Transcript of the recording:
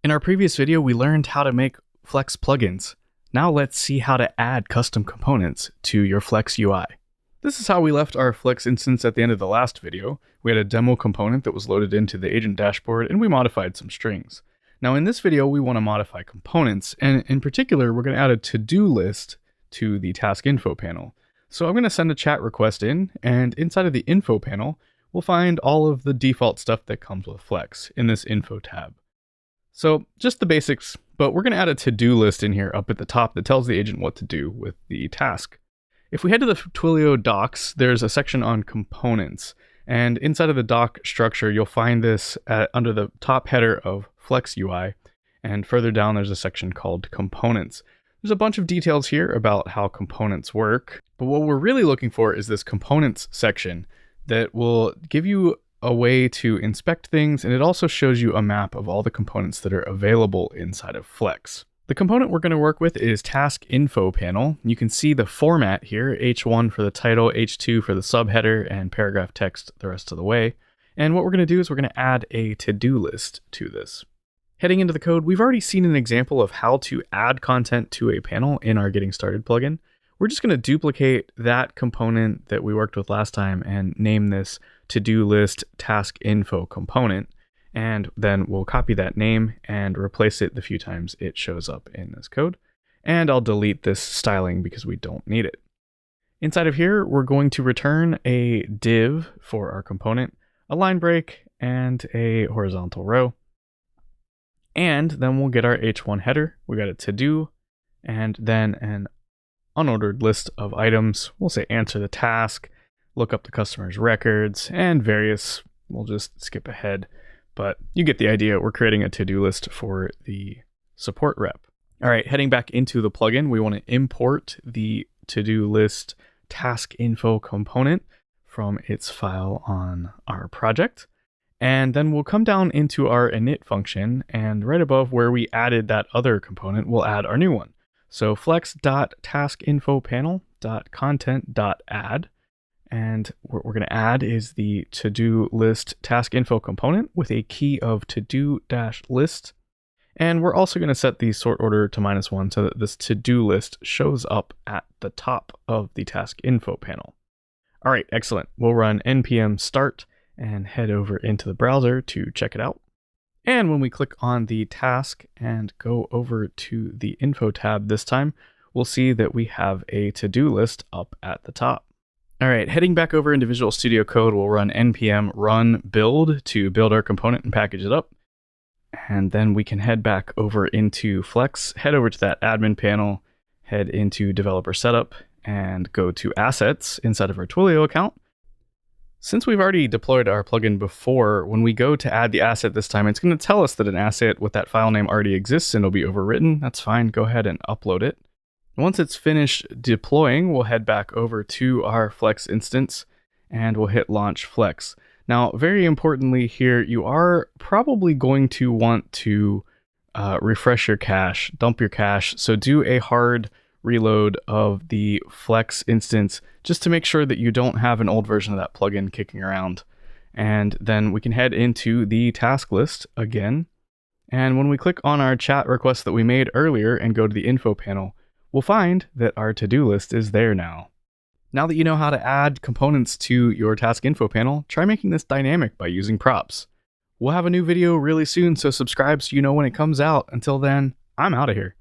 In our previous video, we learned how to make Flex plugins. Now let's see how to add custom components to your Flex UI. This is how we left our Flex instance at the end of the last video. We had a demo component that was loaded into the agent dashboard, and we modified some strings. Now in this video, we want to modify components, and in particular, we're going to add a to-do list to the task info panel. So I'm going to send a chat request in, and inside of the info panel, we'll find all of the default stuff that comes with Flex in this info tab. So just the basics, but we're going to add a to-do list in here up at the top that tells the agent what to do with the task. If we head to the Twilio docs, there's a section on components. And inside of the doc structure, you'll find this under the top header of Flex UI. And further down, there's a section called components. There's a bunch of details here about how components work. But what we're really looking for is this components section that will give you a way to inspect things, and it also shows you a map of all the components that are available inside of Flex. The component we're going to work with is task info panel. You can see the format here, H1 for the title, H2 for the subheader, and paragraph text the rest of the way. And what we're going to do is we're going to add a to-do list to this. Heading into the code, we've already seen an example of how to add content to a panel in our Getting Started plugin. We're just going to duplicate that component that we worked with last time and name this to-do list task info component. And then we'll copy that name and replace it the few times it shows up in this code. And I'll delete this styling because we don't need it. Inside of here, we're going to return a div for our component, a line break, and a horizontal row. And then we'll get our H1 header. We got a to-do, and then an unordered list of items. We'll say answer the task, look up the customer's records, and various. We'll just skip ahead, but you get the idea. We're creating a to-do list for the support rep. All right, heading back into the plugin, we want to import the to-do list task info component from its file on our project. And then we'll come down into our init function, and right above where we added that other component, we'll add our new one. So flex.taskinfopanel.content.add. And what we're going to add is the to-do list task info component with a key of to-do-list. And we're also going to set the sort order to -1 so that this to-do list shows up at the top of the task info panel. All right, excellent. We'll run npm start and head over into the browser to check it out. And when we click on the task and go over to the info tab this time, we'll see that we have a to-do list up at the top. All right, heading back over into Visual Studio Code, we'll run npm run build to build our component and package it up. And then we can head back over into Flex, head over to that admin panel, head into developer setup, and go to assets inside of our Twilio account. Since we've already deployed our plugin before, when we go to add the asset this time, it's going to tell us that an asset with that file name already exists and it'll be overwritten. That's fine. Go ahead and upload it. Once it's finished deploying, we'll head back over to our Flex instance and we'll hit launch Flex. Now, very importantly here, you are probably going to want to refresh your cache, dump your cache. So do a hard reload of the Flex instance just to make sure that you don't have an old version of that plugin kicking around. And then we can head into the task list again. And when we click on our chat request that we made earlier and go to the info panel, we'll find that our to-do list is there now. Now that you know how to add components to your task info panel, try making this dynamic by using props. We'll have a new video really soon, so subscribe so you know when it comes out. Until then, I'm out of here.